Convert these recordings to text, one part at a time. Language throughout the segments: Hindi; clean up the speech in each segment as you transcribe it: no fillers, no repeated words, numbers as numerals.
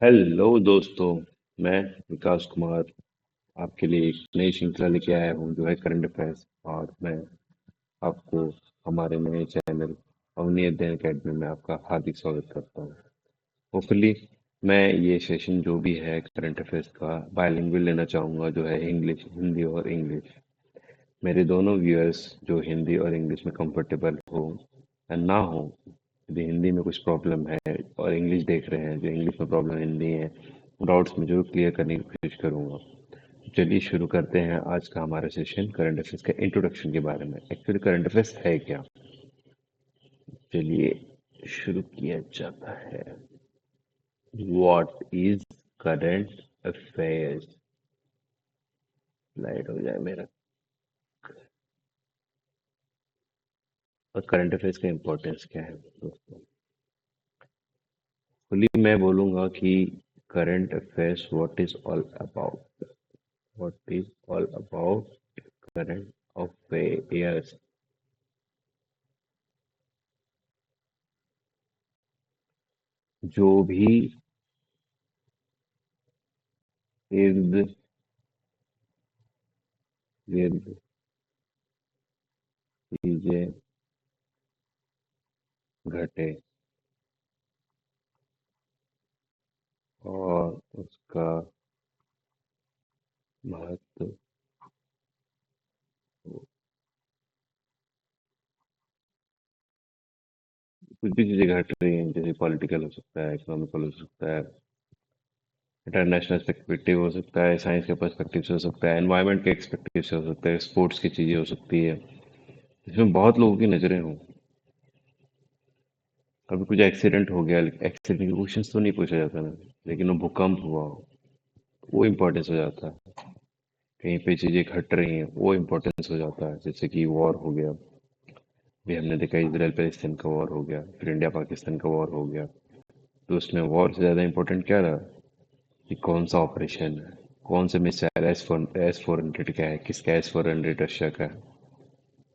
हेलो दोस्तों। मैं विकास कुमार आपके लिए एक नई श्रृंखला लेके आया हूँ जो है करंट अफेयर्स। और मैं आपको हमारे नए चैनल अवनी अध्ययन अकेडमी में आपका हार्दिक स्वागत करता हूँ। होपफुली मैं ये सेशन जो भी है करंट अफेयर्स का बायलिंगुअल लेना चाहूँगा, जो है इंग्लिश, हिंदी और इंग्लिश। मेरे दोनों व्यूअर्स जो हिंदी और इंग्लिश में कंफर्टेबल हो या ना हो, यदि हिंदी में कुछ प्रॉब्लम है और इंग्लिश देख रहे हैं, जो इंग्लिश में प्रॉब्लम हिंदी है, डाउट्स में जरूर क्लियर करने की कोशिश करूंगा। चलिए शुरू करते हैं आज का हमारा सेशन करंट अफेयर्स के इंट्रोडक्शन के बारे में। एक्चुअली करंट अफेयर्स है क्या, चलिए शुरू किया जाता है। What is current affairs. Slide हो जाए मेरा। और करंट अफेयर्स का इंपॉर्टेंस क्या है दोस्तों। खुली मैं बोलूंगा कि current affairs what is all about current affairs. जो भी इर्द गिर्द चीजें घटे और उसका महत्व हो। कुछ भी चीजें घट रही हैं, जैसे पॉलिटिकल हो सकता है, इकोनॉमिकल हो सकता है, इंटरनेशनल पर्सपेक्टिव हो सकता है, साइंस के पर्सपेक्टिव से हो सकता है, एनवायरनमेंट के एक्सपेक्टिव से हो सकता है, स्पोर्ट्स की चीजें हो सकती है। इसमें बहुत लोगों की नजरें हों। कभी कुछ एक्सीडेंट हो गया, एक्सीडेंट के क्वेश्चन तो नहीं पूछा जाता ना, लेकिन वो भूकंप हुआ हो, वो इम्पोर्टेंस हो जाता है। कहीं पे चीजें घट रही हैं, वो इम्पोर्टेंस हो जाता है। जैसे कि वॉर हो गया, भी हमने देखा इसराइल पैलेस्टाइन का वॉर हो गया, फिर इंडिया पाकिस्तान का वॉर हो गया। तो उसमें वॉर से ज्यादा इम्पोर्टेंट क्या रहा कि कौन सा ऑपरेशन है, कौन से मिसाइल S-400 का है, किसका S-400 रशिया का है,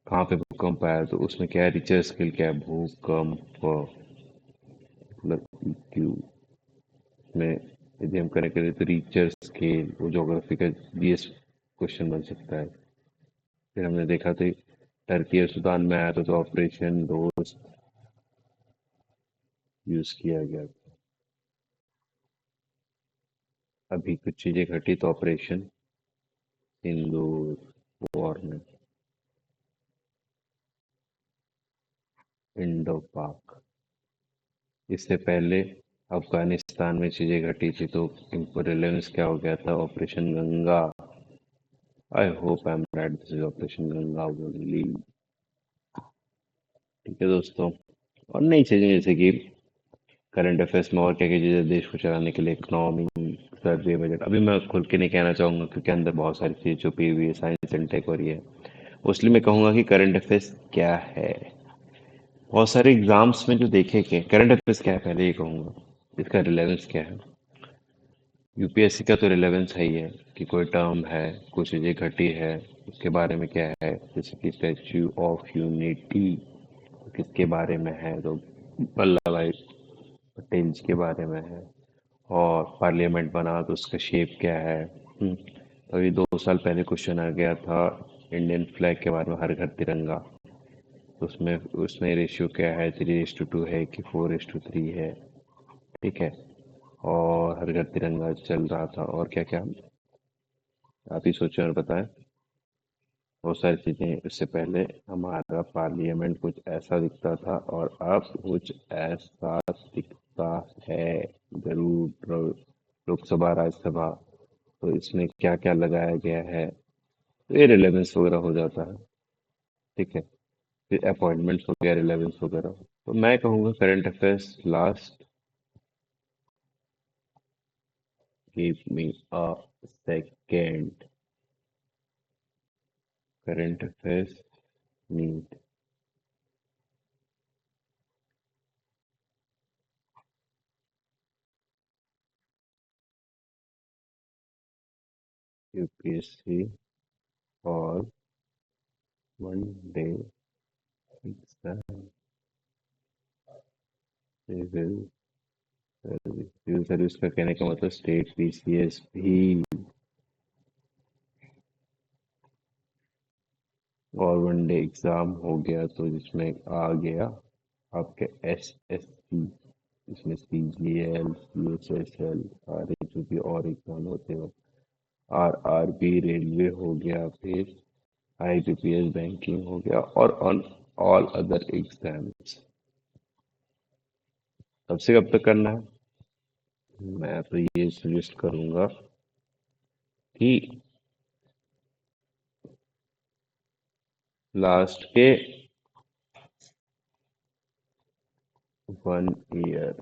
कहाँ पे भूकंप आया, तो उसमें क्या है, रिचर स्किल क्या है, भूकंप मतलब EQ में। यदि हम करें करें तो रिचर स्केल, वो ज्योग्राफी का GS क्वेश्चन बन सकता है। फिर हमने देखा था टर्की और सूडान में आया था, तो ऑपरेशन दोस्त यूज किया गया था। अभी कुछ चीजें घटी तो ऑपरेशन सिंदूर वॉर में, इंडो पाक। इससे पहले अफगानिस्तान में चीजें घटी थी, तो इनको रिलेवेंस क्या हो गया था, operation Ganga. I hope I am right, this is operation Ganga only. ठीक है दोस्तों। और नई चीजें जैसे कि करंट अफेयर्स में और क्या क्या चीजें देश को चलाने के लिए, इकोनॉमी, सर्वे, बजट, अभी मैं खुल के नहीं कहना चाहूंगा क्योंकि अंदर बहुत सारी चीजें छुपी हुई है, साइंस एंड टेक और ये। उसलिए मैं कहूंगा कि करंट अफेयर्स क्या है। बहुत सारे एग्जाम्स में जो देखे के करंट अफेयर्स क्या है, पहले ये कहूंगा इसका रिलेवेंस क्या है। यूपीएससी का तो रिलेवेंस है ही है कि कोई टर्म है, कुछ चीजें घटी है, उसके बारे में क्या है। जैसे कि स्टैच्यू ऑफ यूनिटी किसके बारे में है, तो वल्लभ भाई पटेल जी के बारे में है। और पार्लियामेंट बना तो उसका शेप क्या है। तो अभी 2 साल पहले क्वेश्चन आ गया था इंडियन फ्लैग के बारे में, हर घर तिरंगा। तो उसमें उसमें रेशियो क्या है, 3:2 है कि 4:3 है। ठीक है। और हर घर तिरंगा चल रहा था, और क्या क्या आप ही सोचें और बताएं। बहुत सारी चीजें। उससे पहले हमारा पार्लियामेंट कुछ ऐसा दिखता था और अब कुछ ऐसा दिखता है। जरूर लोकसभा, राज्यसभा, तो इसमें क्या क्या लगाया गया है, तो ये रिलेवेंस वगैरह हो जाता है। ठीक है। फिर अपॉइंटमेंट्स हो गया, रिलेवेंस वगैरह। तो मैं कहूँगा current affairs last. Give me a second. Current affairs need UPSC और one day exam, they will civil service का कहने का मतलब स्टेट पीसीएस भी। और वन डे एग्जाम हो गया तो जिसमें आ गया आपके एसएससी, इसमें सीजीएल, सीएचएसएल, सारे जो भी और एग्जाम होते हैं, आरआरबी रेलवे हो गया, फिर आईबीपीएस बैंकिंग हो गया, और ऑन ऑल अदर एग्जाम्स। कब से कब तक करना है? मैं तो ये सजेस्ट करूंगा कि लास्ट के 1 ईयर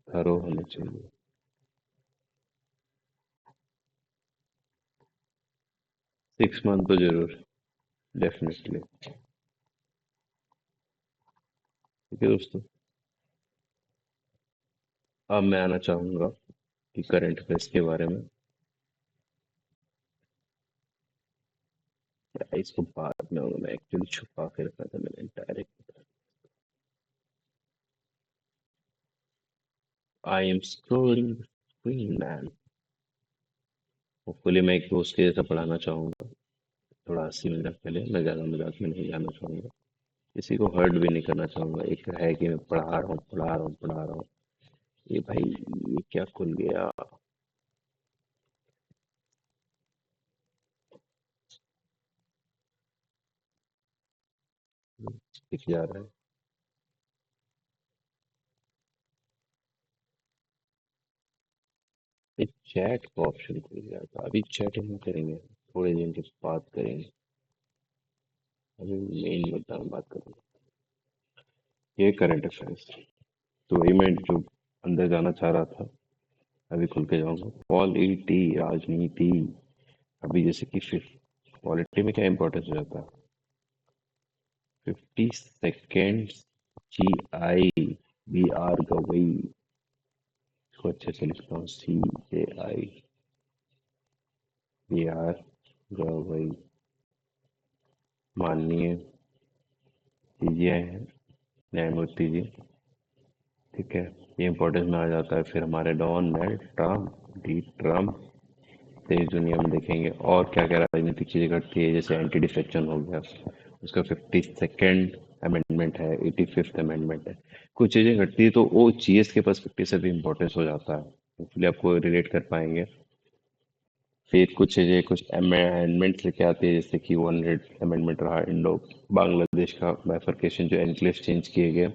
थरो होने चाहिए। 6 मंथ तो जरूर, डेफिनेटली। ठीक है दोस्तों, अब मैं आना चाहूंगा कि करंट अफेयर्स के बारे में। या इसको बाद में होगा, मैं एक्चुअली छुपा के रखा था मैंने direct. I am scrolling screen man. Hopefully मैं एक दोस्त के जैसा पढ़ाना चाहूंगा, थोड़ा हंसी मजाक के लिए, मैं ज्यादा मजाक में नहीं जाना चाहूंगा, किसी को हर्ट भी नहीं करना चाहूंगा। एक है कि मैं पढ़ा रहा हूँ पढ़ा रहा हूँ पढ़ा रहा हूँ, ये भाई ये क्या खुल गया, दिख जा रहा है। एक चैट का ऑप्शन खुल गया था, अभी चैट नहीं करेंगे, थोड़े दिन के बाद करेंगे। अभी मेन मुद्दा में बात करेंगे, ये करंट अफेयर्स। तो वही मैं जो अंदर जाना चाह रहा था, अभी खुल के जाऊंगा। पॉलिटी, राजनीति। अभी जैसे कि पॉलिटी में क्या इंपॉर्टेंस हो जाता है? 50 सेकेंड्स, GI, BR गवई, इसको अच्छे से लिखता हूँ, CAI, BR गवई, माननीय CGI है, न्यायमूर्ति जी। ठीक है, ये इंपॉर्टेंस में आ जाता है। फिर हमारे डॉन है ट्रम्प, डी ट्रम्प। देश दुनिया में देखेंगे और क्या क्या राजनीतिक चीजें घटती है, जैसे एंटी डिफेक्शन हो गया, उसका 52nd अमेंडमेंट है, 85th अमेंडमेंट है। कुछ चीजें घटती है तो वो जीएस के पर्सपेक्टिव से भी इम्पोर्टेंस हो जाता है, इसलिए आपको रिलेट कर पाएंगे। फिर कुछ चीजें, कुछ अमेंडमेंट लेके आती है, जैसे कि 100 अमेंडमेंट रहा इंडो बांग्लादेश का बाइफरकेशन, जो एनक्लेव चेंज किए गए।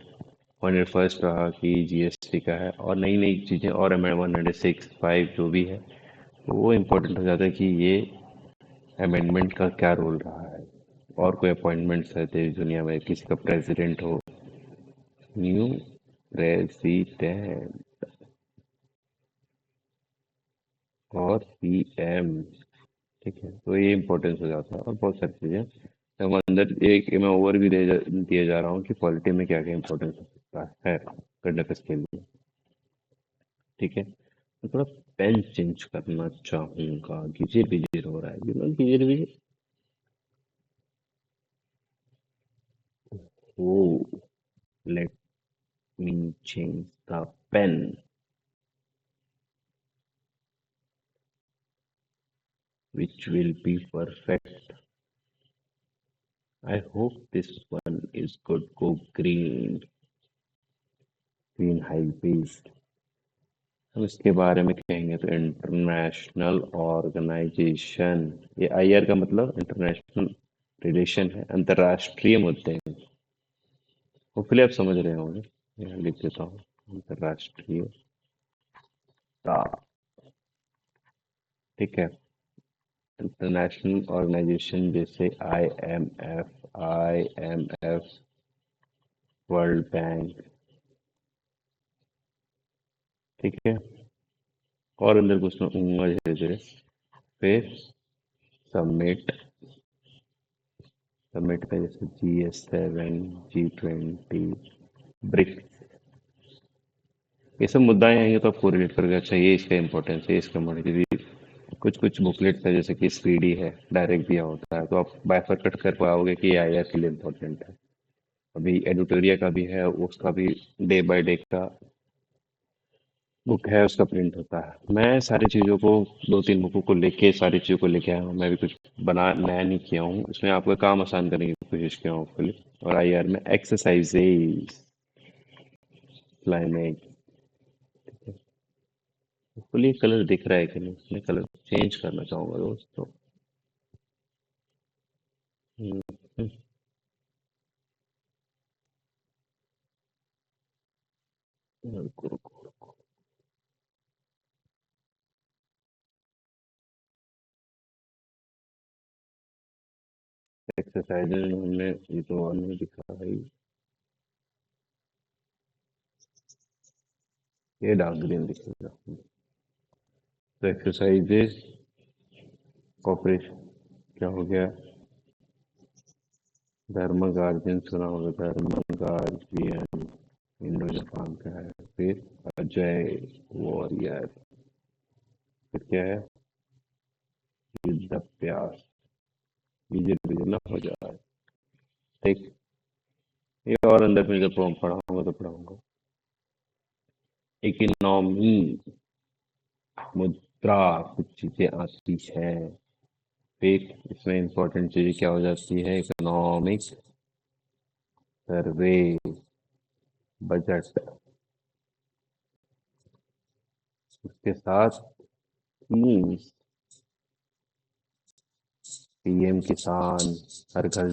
101st रहा कि जीएसटी का है, और नई नई चीजें, और 106, 5 जो भी है, तो वो इम्पोर्टेंट हो जाता है कि ये अमेंडमेंट का क्या रोल रहा है। और कोई अपॉइंटमेंट्स है देश दुनिया में, किसी का प्रेसिडेंट हो, न्यू प्रेसिडेंट और पीएम। ठीक है, तो ये इम्पोर्टेंस हो जाता है, और बहुत सारी चीजें। तो हम अंदर एक मैं ओवर भी दिए जा रहा हूँ कि पॉलिटी में क्या क्या इम्पोर्टेंस हो सकता है करंट अफेयर्स के लिए। ठीक है, मैं थोड़ा पेन चेंज करना चाहूंगा, गिजिर बिजिर हो रहा है, गिजिर बिजिर। Oh, let me change the pen, which will be perfect. I hope this one is good. Go green, green high beast. हम इसके बारे में कहेंगे तो इंटरनेशनल ऑर्गेनाइजेशन, ये आईआर का मतलब इंटरनेशनल रिलेशन है, अंतर्राष्ट्रीय मुद्दे हैं। होपफुली आप समझ रहे होंगे, यहाँ लिख देता हूँ, अंतर्राष्ट्रीय। ठीक है, इंटरनेशनल ऑर्गेनाइजेशन जैसे I am F, world bank. ठीक है, और अंदर घुसना ऊँगा धीरे धीरे। फिर समिट, समिट का जैसे GS7, G20, ब्रिक्स, ये सब मुद्दाएं आएंगे तो आपको रिलेट करोगे, अच्छा ये इसका इंपॉर्टेंस है, इसका मॉनिटरी। कुछ कुछ बुकलेट्स है, जैसे कि स्पीडी है, डायरेक्ट दिया होता है, तो आप बाइफरकट कर पाओगे कि ये आईआर के लिए इम्पोर्टेंट है। अभी एडिटोरिया का भी है, उसका भी डे बाय डे का बुक है उसका प्रिंट होता है। मैं सारी चीज़ों को, दो तीन बुकों को लेके सारी चीज़ों को लेके आया हूँ। मैं भी कुछ बना नया नहीं किया हूँ, उसमें आपका काम आसान करने की कोशिश किया हूँ आपके लिए। और आईआर में एक्सरसाइजेज, क्लाइमेट, आपको लिए कलर दिख रहा है कि नहीं? मैं कलर चेंज करना चाहूंगा दोस्तों। हम्म, रुको रुको। एक्सरसाइजेज में हमने ये तो ऑन में दिखा भाई, ये डार्क ग्रीन दिखेगा। तो एक्सरसाइजेज, कॉपरेशन, क्या हो गया? धर्म गार्जियन सुना होगा, धर्म गार्जियन इंडो जापान का है। फिर अजय वॉरियर, फिर क्या है? युद्ध अभ्यास, विजय विजय ना हो जाए। ठीक, ये और अंदर में जब पढ़ाऊंगा तो पढ़ाऊंगा। इकोनॉमी, मुद्रा, कुछ चीजें आती है। फिर इसमें इंपॉर्टेंट चीजें क्या हो जाती है? इकोनॉमिक सर्वे, बजट, उसके साथ स्कीम्स, पीएम किसान, हर घर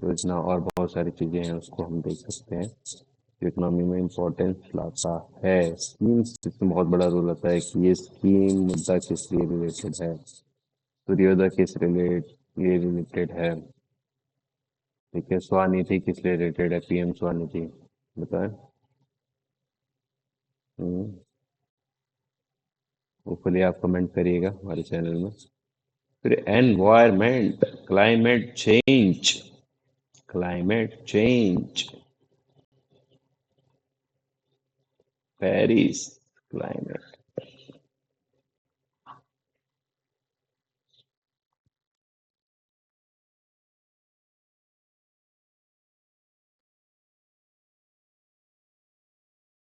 योजना, और बहुत सारी चीजें हैं उसको हम देख सकते हैं जो इकोनॉमी में इम्पोर्टेंस लाता है। स्कीम्स, इसमें बहुत बड़ा रोल होता है कि ये स्कीम मुद्दा किस लिए रिलेटेड है, सूर्योदय किस रिलेटेड है। ठीक है, स्वनिधि किस लिए रिलेटेड है, पीएम स्वनिधि, बताएं। हम्म, ऊपर आप कमेंट करिएगा हमारे चैनल में। फिर environment, climate change, climate change, Paris climate.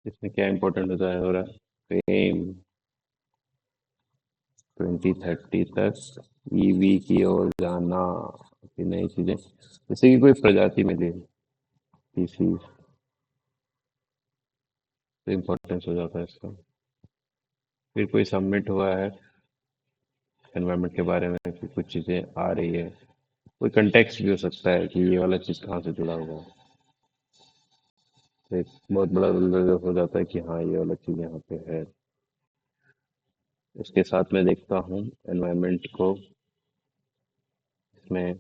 इसमें क्या इंपॉर्टेंट होता है हो रहा है? फेम, 2030 तक ईवी की ओर जाना, कि नई चीजें जैसे कि कोई प्रजाति मिली, स्पीसीज, तो इम्पोर्टेंस हो जाता है इसका। फिर कोई सबमिट हुआ है एनवायरनमेंट के बारे में, फिर कुछ चीजें आ रही है, कोई कंटेक्स्ट भी हो सकता है कि ये वाला चीज कहाँ से जुड़ा हुआ है। तो एक बहुत बड़ा रोल हो जाता है कि हाँ ये वाला चीज यहाँ पे है। इसके साथ मैं देखता हूँ एनवायरनमेंट को, इसमें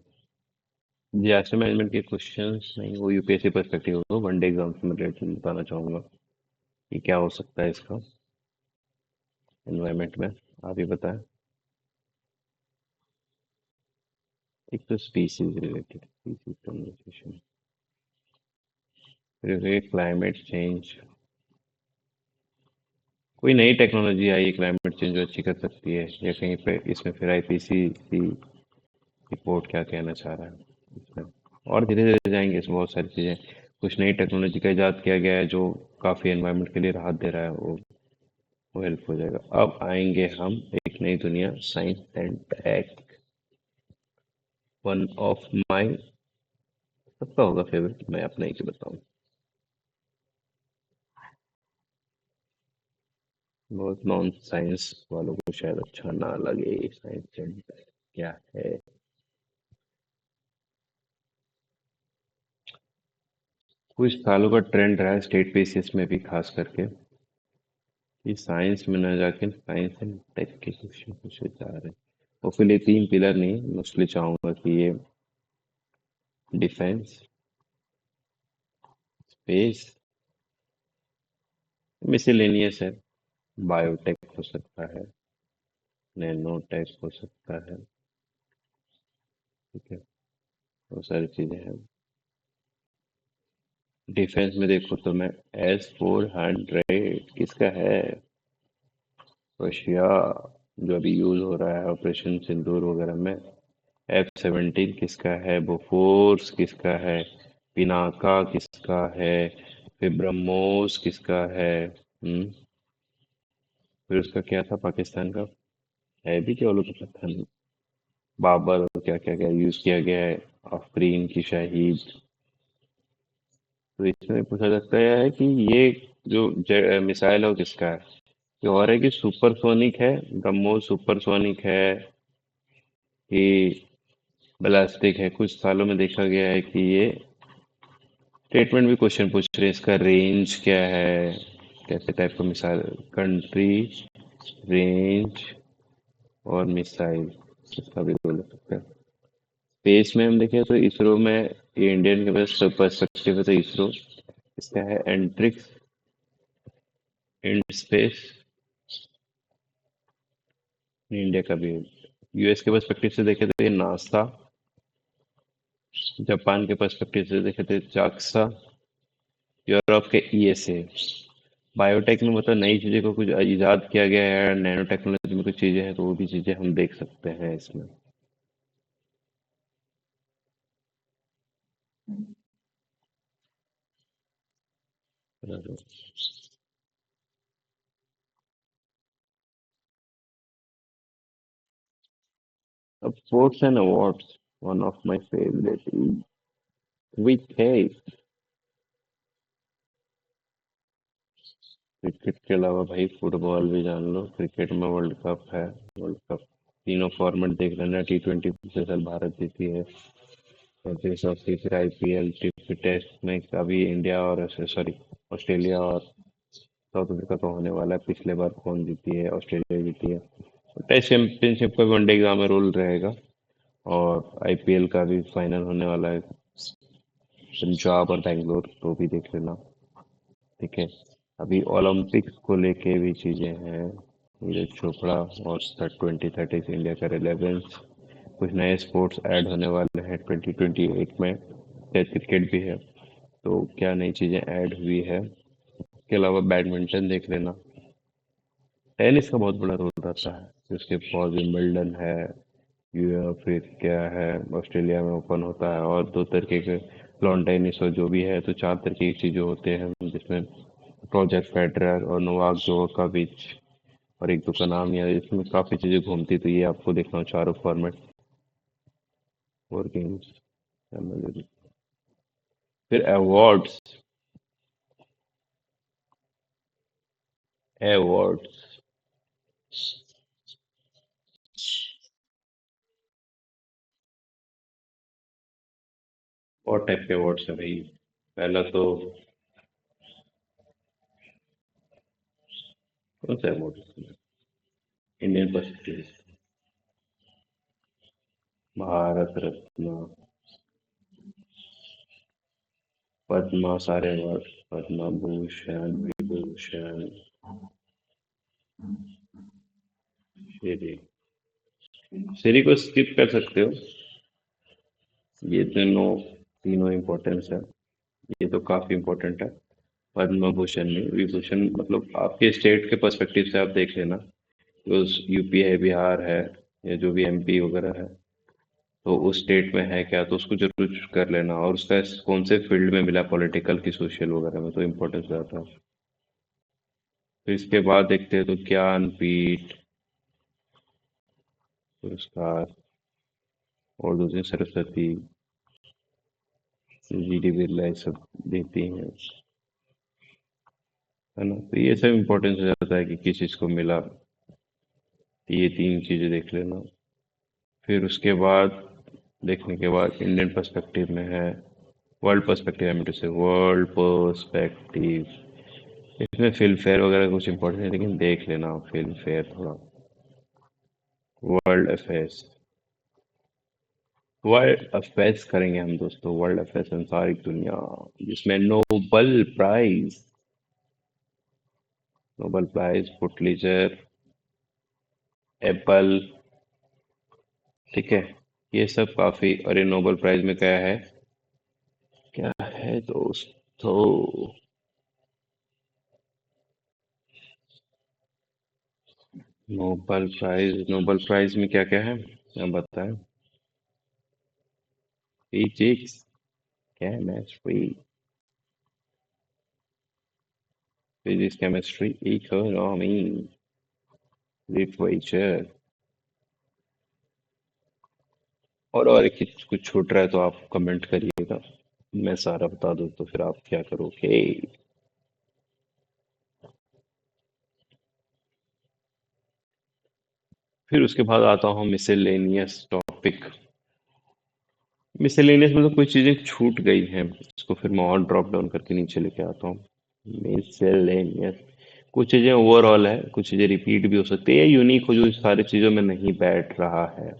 डिजास्टर मैनेजमेंट के क्वेश्चंस नहीं, वो यूपीएससी पर्सपेक्टिव हो, वनडे एग्जाम से मैं रिलेटेड बताना चाहूंगा कि क्या हो सकता है इसका एनवायरनमेंट में। आप ही बताएं। एक तो स्पीसीज रिलेटेड, स्पीसीज कन्वर्सेशन, फिर क्लाइमेट चेंज, कोई नई टेक्नोलॉजी आई है क्लाइमेट चेंज जो अच्छी कर सकती है, या कहीं पे इसमें फिर आईपीसीसी रिपोर्ट क्या कहना चाह रहा है इसमें। और धीरे धीरे जाएंगे इसमें बहुत सारी चीजें, कुछ नई टेक्नोलॉजी का इजाद किया गया है जो काफी एनवायरनमेंट के लिए राहत दे रहा है, वो हेल्प हो जाएगा। अब आएंगे हम एक नई दुनिया, science and tech, one of my, सबका होगा फेवरेट, मैं अपना ही क्यों बताऊं। बहुत नॉन साइंस वालों को शायद अच्छा ना लगे, साइंस एंड टेक क्या है। कुछ सालों का ट्रेंड रहा है स्टेट पीसीएस में भी खास करके, कि साइंस में न जाके साइंस एंड टेक के क्वेश्चन पूछे जा रहे हैं। और फिर ये तीन पिलर नहीं, मोस्टली चाहूंगा कि ये डिफेंस, स्पेस, मिसेलेनियस है, बायोटेक हो सकता है, नैनो टेक हो सकता है। ठीक है, बहुत सारी चीजें हैं। डिफेंस में देखो तो मैं S-400 किसका है? रशिया, जो अभी यूज हो रहा है ऑपरेशन सिंदूर वगैरह में। F-17 किसका है? बोफोर्स किसका है? पिनाका किसका है? फिर ब्रह्मोस किसका है? फिर उसका क्या था पाकिस्तान का? है भी क्या, वो लोग को पता नहीं। बाबर और क्या क्या क्या यूज किया गया है। आफरीन की शहीद। तो इसमें पूछा जाता है कि ये जो मिसाइल है वो किसका है? ये और है कि सुपरसोनिक है, ब्रह्मोस सुपरसोनिक है कि बैलिस्टिक है। कुछ सालों में देखा गया है कि ये स्टेटमेंट भी क्वेश्चन पूछ रहे हैं, इसका रेंज क्या है, कैसे टाइप का मिसाइल, कंट्री, रेंज और मिसाइल, इसका भी बोल सकते हैं। स्पेस में हम देखें तो इसरो में, ये इंडियन के पास पर्सपेक्टिव है तो इसरो, इसका है एंट्रिक्स इन स्पेस। इंडिया का भी यूएस के पर्सपेक्टिव से देखे तो ये नासा। जापान के पर्सपेक्टिव से देखे तो जाक्सा। यूरोप के ईएसए। बायोटेक में मतलब नई चीजें को कुछ इजाद किया गया है, नैनो टेक्नोलॉजी में कुछ चीजें हैं तो वो भी चीजें हम देख सकते हैं इसमें। अब sports and awards, one of my favourite is cricket. Cricket के अलावा भाई फुटबॉल भी जान लो, क्रिकेट में वर्ल्ड कप है। वर्ल्ड कप तीनों फॉर्मेट देख लेना, T20 पिछले साल भारत जीती है, और देश ऑफ फिर आईपीएल, फिर टेस्ट में अभी इंडिया और सॉरी ऑस्ट्रेलिया और साउथ अफ्रीका का होने वाला है। पिछले बार कौन जीती है? ऑस्ट्रेलिया जीती है। टेस्ट चैंपियनशिप का भी वनडे एग्जाम में रोल रहेगा। और आईपीएल का भी फाइनल होने वाला है, पंजाब और बैंगलोर, तो भी देख लेना। ठीक है। अभी ओलंपिक्स को लेके भी चीजें हैं, नीरज चोपड़ा और 2030 से इंडिया का रिलेवेंस। कुछ नए स्पोर्ट्स ऐड होने वाले हैं 2028 में, शायद क्रिकेट भी है। तो क्या नई चीजें ऐड हुई है? इसके अलावा बैडमिंटन देख लेना। टेनिस का बहुत बड़ा रोल रहता है, उसके पास विंबलडन है, फिर क्या है, ऑस्ट्रेलिया में ओपन होता है, और दो तरीके के लॉन टेनिस और जो भी है, तो चार तरीके की चीजें होते हैं जिसमें रॉजर फेडरर और नोवाक जोकोविच, और एक दो का नाम याद है, इसमें काफी चीजें घूमती, तो ये आपको देखना हो चारों फॉर्मेट और गेम्स। फिर अवार्ड्स। अवार्ड्स और टाइप के अवार्ड्स है भाई। पहला तो कौन सा award? Indian perspective, Bharat Ratna, Padma, सारे अवार्ड, पद्म भूषण, विभूषण, श्री। श्री को स्किप कर सकते हो, ये तीनों तीनों इम्पोर्टेंस है, ये तो काफी इम्पोर्टेंट है। पद्म भूषण नहीं, विभूषण मतलब आपके स्टेट के पर्सपेक्टिव से आप देख लेना। तो यूपी है, बिहार है, या जो भी एमपी वगैरह है, तो उस स्टेट में है क्या, तो उसको जरूर कर लेना, और उसका कौन से फील्ड में मिला, पॉलिटिकल की सोशल वगैरह में, तो इम्पोर्टेंस रहता है। फिर इसके बाद देखते हैं तो ज्ञानपीठ पुरस्कार, और दूसरी सरस्वती, जीडी बिरला, ये सब देती हैं, है ना? तो ये सब इम्पोर्टेंस हो जाता है कि किस चीज़ को मिला। तो ये तीन चीज़ें देख लेना। फिर उसके बाद देखने के बाद इंडियन पर्सपेक्टिव में है, वर्ल्ड पर्सपेक्टिव है, टू से वर्ल्ड पर्सपेक्टिव। इसमें फिल्म फेयर वगैरह कुछ इम्पोर्टेंट है, लेकिन देख लेना फिल्म फेयर थोड़ा। वर्ल्ड अफेयर्स, वर्ल्ड अफेयर्स करेंगे हम दोस्तों, वर्ल्ड अफेयर्स, संसारिक दुनिया, जिसमें Nobel prize, Nobel prize, Pulitzer, Apple, ठीक है, ये सब काफी। और ये नोबेल प्राइज में क्या है, क्या है दोस्तों? नोबेल प्राइज में क्या क्या है, आप बताएं। Physics, chemistry, physics chemistry, economy, literature. और कुछ कुछ छूट रहा है तो आप कमेंट करिएगा, मैं सारा बता दूं तो फिर आप क्या करोगे। फिर उसके बाद आता हूँ मिसेलेनियस टॉपिक। मिसेलेनियस में तो कुछ चीजें छूट गई हैं, इसको फिर मैं और ड्रॉप डाउन करके नीचे लेके आता हूँ। मिसेलेनियस, कुछ चीजें ओवरऑल है, कुछ चीजें रिपीट भी हो सकती है, यूनिक हो जो इस सारी चीजों में नहीं बैठ रहा है।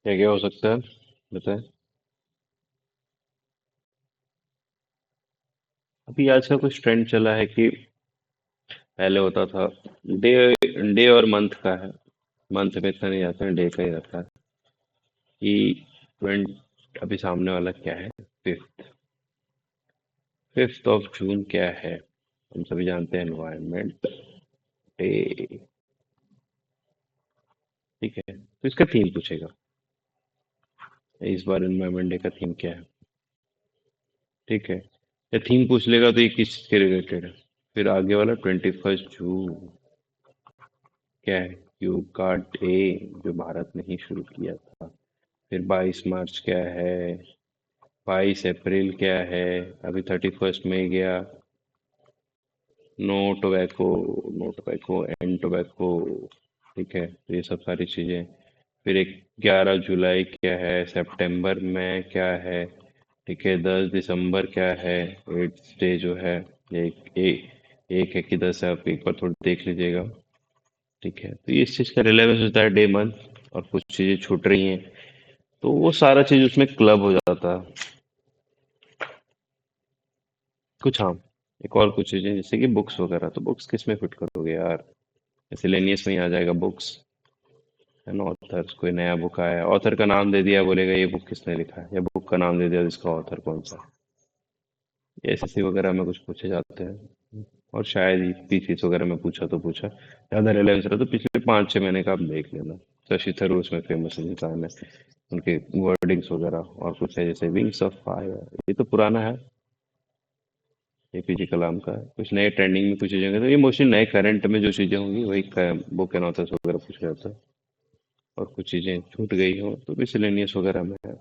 क्या क्या हो सकता है, बताएं। अभी आज का कुछ ट्रेंड चला है कि पहले होता था डे, डे और मंथ का है, मंथ में इतना नहीं जाता है, डे का ही रहता है कि ट्वेंट, अभी सामने वाला क्या है, फिफ्थ, 5 जून क्या है, हम सभी जानते हैं एनवायरनमेंट डे। ठीक है, तो इसका थीम पूछेगा, इस बार एनवायरनमेंट डे का थीम क्या है। ठीक है, या थीम पूछ लेगा तो ये किस के रिलेटेड है। फिर आगे वाला 21 जून क्या है, यू का डे, जो भारत ने ही शुरू किया था। फिर 22 मार्च क्या है, 22 अप्रैल क्या है, अभी 31st मई गया, no tobacco, no tobacco and tobacco. ठीक है, तो ये सब सारी चीजें। फिर एक 11 जुलाई क्या है, सितंबर में क्या है। ठीक है, 10 दिसंबर क्या है, एड्स डे जो है, एक है कि 10 है, आप एक बार थोड़ी देख लीजिएगा। ठीक है, तो ये इस चीज का रिलेवेंस होता है डे मंथ, और कुछ चीजें छूट रही हैं तो वो सारा चीज उसमें क्लब हो जाता है। कुछ हाँ, एक और कुछ चीजें जैसे कि बुक्स वगैरह, तो बुक्स किस में फिट करोगे यार, मिसेलेनियस में ही आ जाएगा बुक्स, है ना। ऑथर, कोई नया बुक आया, ऑथर का नाम दे दिया, बोलेगा ये बुक किसने लिखा है, या बुक का नाम दे दिया इसका ऑथर कौन सा है। एसएससी वगैरह में कुछ पूछे जाते हैं, और शायद ही पीसीएस वगैरह में पूछा तो पूछा, ज्यादा रिलेवेंस रहा तो पिछले 5-6 महीने का आप देख लेना। शशि थरूर उसमें फेमस इंसान है, उनके वर्डिंग्स वगैरह, और कुछ है जैसे विंग्स ऑफ फायर, ये तो पुराना है, एपीजे कलाम का है। कुछ नए ट्रेंडिंग में कुछ चीजें होंगी, तो ये मोस्टली नए करंट में जो चीजें होंगी वही बुक एंड ऑथर्स वगैरह पूछा जाता है। और कुछ चीजें छूट गई हो तो मिसलेनियस वगैरह में है।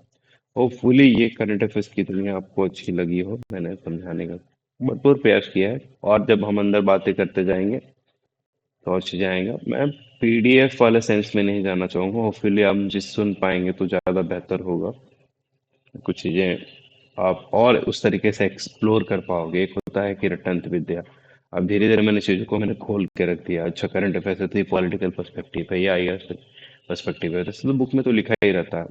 होपफुली ये करंट अफेयर्स की दुनिया आपको अच्छी लगी हो, मैंने समझाने का भरपूर प्रयास किया है, और जब हम अंदर बातें करते जाएंगे तो और चीजें आएंगा। मैं पीडीएफ वाले सेंस में नहीं जाना चाहूंगा, होपफुली आप जिस सुन पाएंगे तो ज्यादा बेहतर होगा। कुछ चीजें आप और उस तरीके से एक्सप्लोर कर पाओगे। एक होता है कि रटंत विद्या, अब धीरे धीरे मैंने चीजों को मैंने खोल के रख दिया। अच्छा, करंट अफेयर्स है तो ये पॉलिटिकल पर्सपेक्टिव है, ये आईएएस पर्सपेक्टिव है, वैसे तो बुक में तो लिखा ही रहता है,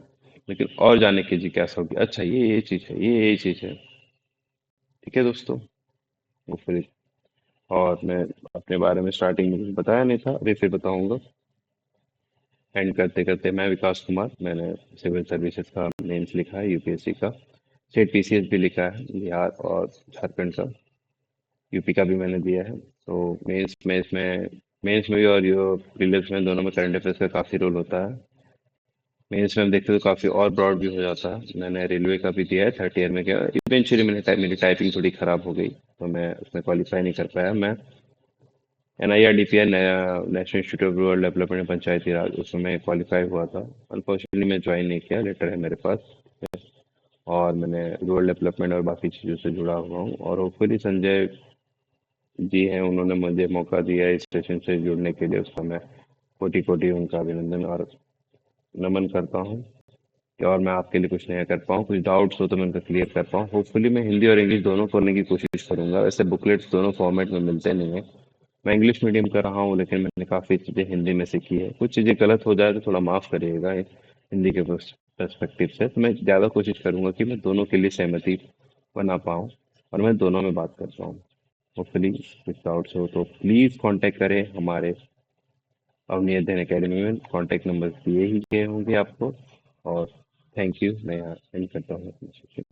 लेकिन और जाने की जिज्ञासा होगी, अच्छा ये चीज है, ये चीज है। ठीक है दोस्तों, वो फिर, और मैं अपने बारे में स्टार्टिंग में कुछ बताया नहीं था, अभी फिर बताऊंगा। एंड करते करते, मैं विकास कुमार, मैंने सिविल सर्विसेज का मेंस लिखा है, यूपीएससी का, स्टेट पीसीएस भी लिखा है, बिहार और झारखंड का, यूपी का भी मैंने दिया है। तो मेंस में भी और यो प्रीलिम्स में, दोनों में करंट अफेयर्स का काफी रोल होता है। मेंस में हम देखते तो काफी और ब्रॉड भी हो जाता है। मैंने रेलवे का भी दिया है, 3rd ईयर में क्या, इवेंचुअली मेरी टाइपिंग थोड़ी खराब हो गई तो मैं उसमें क्वालिफाई नहीं कर पाया। मैं NIRDPI, National Institute of Rural Development and Panchayati Raj, उसमें मैं क्वालिफाई हुआ था। अनफॉर्चुनेटली मैं ज्वाइन नहीं किया, लेटर है मेरे पास, और मैंने रूरल डेवलपमेंट और बाकी चीज़ों से जुड़ा हुआ हूँ, और होपफुली संजय जी हैं, उन्होंने मुझे मौका दिया है इस स्टेशन से जुड़ने के लिए, उसका मैं कोटि कोटि उनका अभिनंदन और नमन करता हूँ, कि और मैं आपके लिए कुछ नया कर पाऊँ, कुछ डाउट्स हो तो मैं उनका क्लियर कर पाऊँ। होपफुली मैं हिंदी और इंग्लिश दोनों करने की कोशिश करूंगा, वैसे बुकलेट्स दोनों फॉर्मेट में मिलते नहीं है। मैं इंग्लिश मीडियम का रहा हूँ, लेकिन मैंने काफ़ी चीज़ें हिंदी में सीखी है, कुछ चीज़ें गलत हो जाए तो थोड़ा माफ़ करिएगा हिंदी के पर्सपेक्टिव से। तो मैं ज़्यादा कोशिश करूंगा कि मैं दोनों के लिए सहमति बना पाऊँ, और मैं दोनों में बात कर पाऊँ। होपफुली कुछ डाउट्स हो तो प्लीज़ कांटेक्ट करें हमारे अवनी अध्ययन अकेडमी में, कांटेक्ट नंबर दिए ही गए होंगे आपको। और थैंक यू, मैं यहाँ एंड करता हूँ अपनी सेशन।